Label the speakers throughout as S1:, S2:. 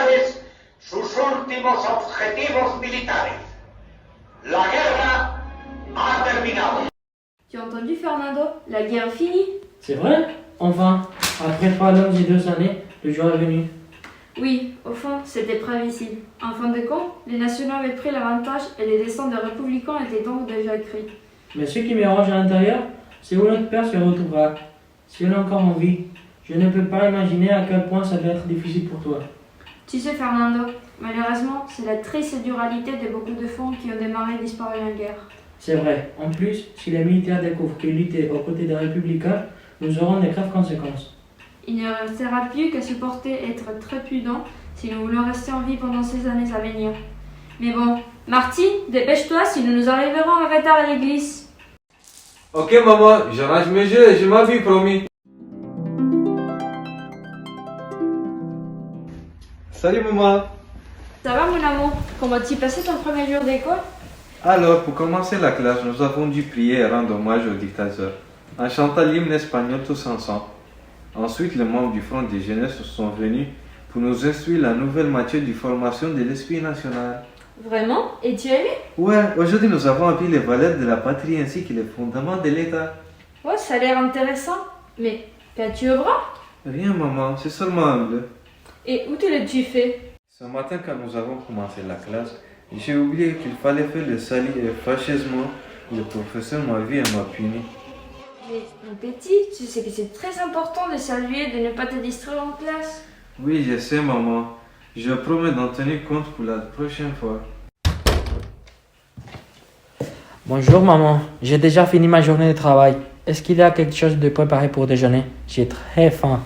S1: ustedes sus últimos objetivos militares. La guerra ha terminado.
S2: Tu as entendu, Fernando? La guerre est finie.
S3: C'est vrai? Enfin, après 3 longues et 2 années, le jour est venu.
S2: Oui, au fond, c'était prévisible. En fin de compte, les nationaux avaient pris l'avantage et les descendants des républicains étaient donc déjà écrits.
S3: Mais ce qui m'arrange à l'intérieur, c'est où notre père se retrouvera. Si elle est encore en vie, je ne peux pas imaginer à quel point ça doit être difficile pour toi.
S2: Tu sais, Fernando, malheureusement, c'est la triste et dure réalité de beaucoup de fonds qui ont démarré et disparu en guerre.
S3: C'est vrai. En plus, si les militaires découvrent qu'ils luttaient aux côtés des républicains, nous aurons des graves conséquences.
S2: Il ne restera plus qu'à supporter et être très prudent si nous voulons rester en vie pendant ces années à venir. Mais bon, Marty, dépêche-toi sinon nous arriverons en retard à l'église.
S4: Ok maman, je range mes jeux et je m'habille, promis. Salut maman.
S2: Ça va mon amour? Comment t'y passé ton premier jour d'école?
S4: Alors, pour commencer la classe, nous avons dû prier et rendre hommage au dictateur, en chantant l'hymne espagnol tous ensemble. Ensuite, les membres du Front des Jeunesses sont venus pour nous instruire la nouvelle matière de formation de l'esprit national.
S2: Vraiment? Et tu as aimé?
S4: Ouais, aujourd'hui nous avons appris les valeurs de la patrie ainsi que les fondements de l'État.
S2: Ouais, ça a l'air intéressant. Mais qu'as-tu œuvré?
S4: Rien maman, c'est seulement un bleu.
S2: Et où te l'as-tu fait?
S4: Ce matin quand nous avons commencé la classe, j'ai oublié qu'il fallait faire le salut et fâcheusement, le professeur m'a vu et m'a puni.
S2: Mais mon petit, tu sais que c'est très important de saluer et de ne pas te distraire en classe.
S4: Oui, je sais maman. Je promets d'en tenir compte pour la prochaine fois.
S3: Bonjour maman, j'ai déjà fini ma journée de travail. Est-ce qu'il y a quelque chose de préparé pour déjeuner? J'ai très faim.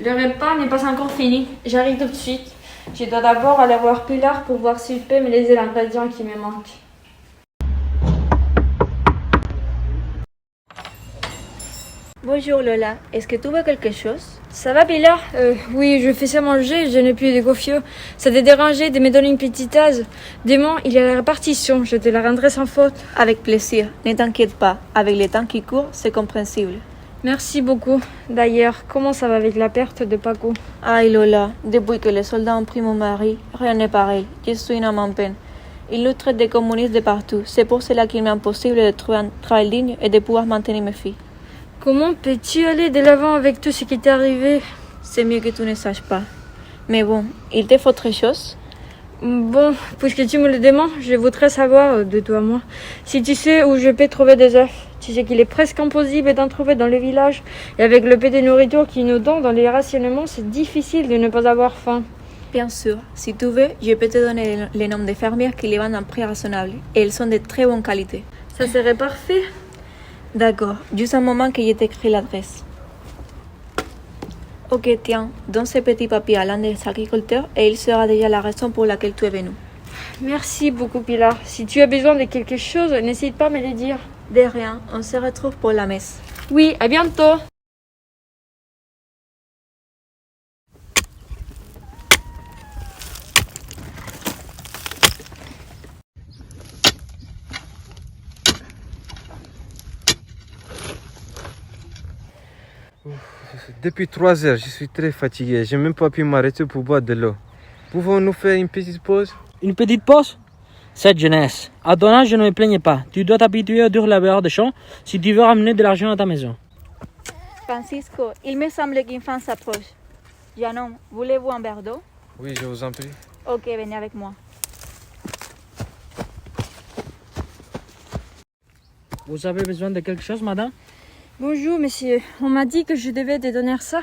S2: Le repas n'est pas encore fini. J'arrive tout de suite. Je dois d'abord aller voir Pilar pour voir s'il peut me laisser l'ingrédient qui me manque.
S5: Bonjour Lola, est-ce que tu veux quelque chose?
S2: Ça va Pilar? Oui, je fais ça manger, je n'ai plus de gofio. Ça te dérangeait de me donner une petite tasse? Demain, il y a la répartition, je te la rendrai sans faute.
S5: Avec plaisir, ne t'inquiète pas, avec le temps qui court, c'est compréhensible.
S2: Merci beaucoup. D'ailleurs, comment ça va avec la perte de Paco?
S5: Aïe Lola, depuis que les soldats ont pris mon mari, rien n'est pareil, je suis une âme en peine. Ils nous traitent de communistes de partout, c'est pour cela qu'il m'est impossible de trouver un travail digne et de pouvoir maintenir mes filles.
S2: Comment peux-tu aller de l'avant avec tout ce qui t'est arrivé?
S5: C'est mieux que tu ne saches pas. Mais bon, il te faut autre chose?
S2: Bon, puisque tu me le demandes, je voudrais savoir, de toi à moi, si tu sais où je peux trouver des œufs. Tu sais qu'il est presque impossible d'en trouver dans le village. Et avec le peu de nourriture qu'ils nous donnent dans les rationnements, c'est difficile de ne pas avoir faim.
S5: Bien sûr, si tu veux, je peux te donner les noms des fermières qui les vendent à un prix raisonnable. Et elles sont de très bonne qualité.
S2: Ça serait parfait.
S5: D'accord, juste un moment que je t'écris l'adresse. Ok, tiens, donne ce petit papier à l'un des agriculteurs et il sera déjà la raison pour laquelle tu es venu.
S2: Merci beaucoup Pilar. Si tu as besoin de quelque chose, n'hésite pas à me le dire.
S5: De rien, on se retrouve pour la messe.
S2: Oui, à bientôt.
S4: Depuis 3 heures, je suis très fatigué. J'ai même pas pu m'arrêter pour boire de l'eau. Pouvons-nous faire une petite pause?
S3: Une petite pause? Cette jeunesse. À ton âge, je ne me plaignais pas. Tu dois t'habituer au dur labeur des champs si tu veux ramener de l'argent à ta maison.
S5: Francisco, il me semble qu'une fin s'approche. Janon, voulez-vous un verre d'eau?
S4: Oui, je vous en prie.
S5: Ok, venez avec moi.
S3: Vous avez besoin de quelque chose, madame?
S2: Bonjour monsieur, on m'a dit que je devais te donner ça.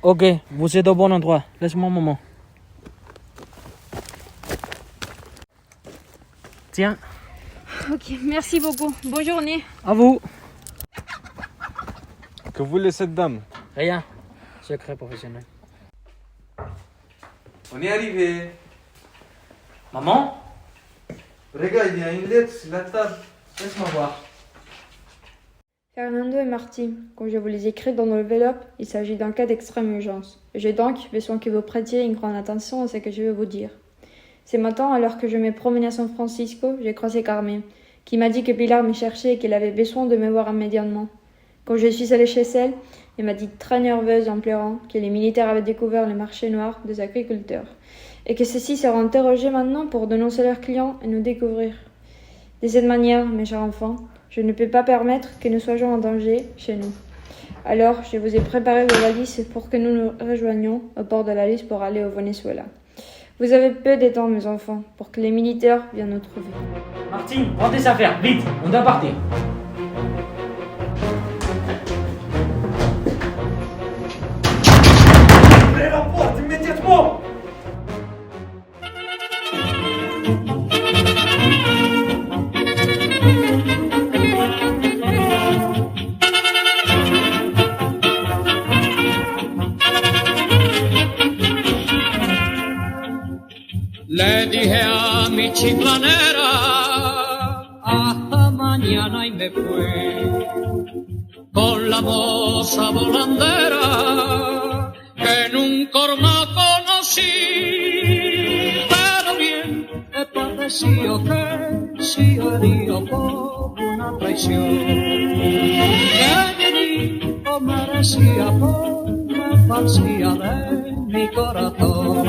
S3: Ok, vous êtes au bon endroit. Laisse-moi un moment. Tiens,
S2: Ok, merci beaucoup. Bonne journée.
S3: à vous.
S4: Que voulait cette dame?
S3: Rien. Secret professionnel.
S4: On est arrivé.
S3: Maman?
S4: Regarde, il y a une lettre sur la table.
S3: Laisse-moi voir.
S2: Fernando et Marty, comme je vous les écris dans l'enveloppe, il s'agit d'un cas d'extrême urgence. J'ai donc besoin que vous prêtiez une grande attention à ce que je vais vous dire. Ce matin, alors que je me promenais à San Francisco, j'ai croisé Carmen, qui m'a dit que Pilar me cherchait et qu'elle avait besoin de me voir immédiatement. Quand je suis allée chez elle, et m'a dit très nerveuse en pleurant que les militaires avaient découvert le marché noir des agriculteurs et que ceux-ci seront interrogés maintenant pour dénoncer leurs clients et nous découvrir. De cette manière, mes chers enfants, je ne peux pas permettre que nous soyons en danger chez nous. Alors, je vous ai préparé vos valises pour que nous nous rejoignions au port de la Lys pour aller au Venezuela. Vous avez peu de temps, mes enfants, pour que les militaires viennent nous trouver.
S3: Martine, prends tes affaires, vite, on doit partir. Ouvrez la porte immédiatement.
S6: Le dije a mi chiclanera, hasta mañana y me fui, con la moza volandera, que nunca más conocí, pero bien me pareció que si herido por una traición, que mi o merecía por una falsía de mi corazón.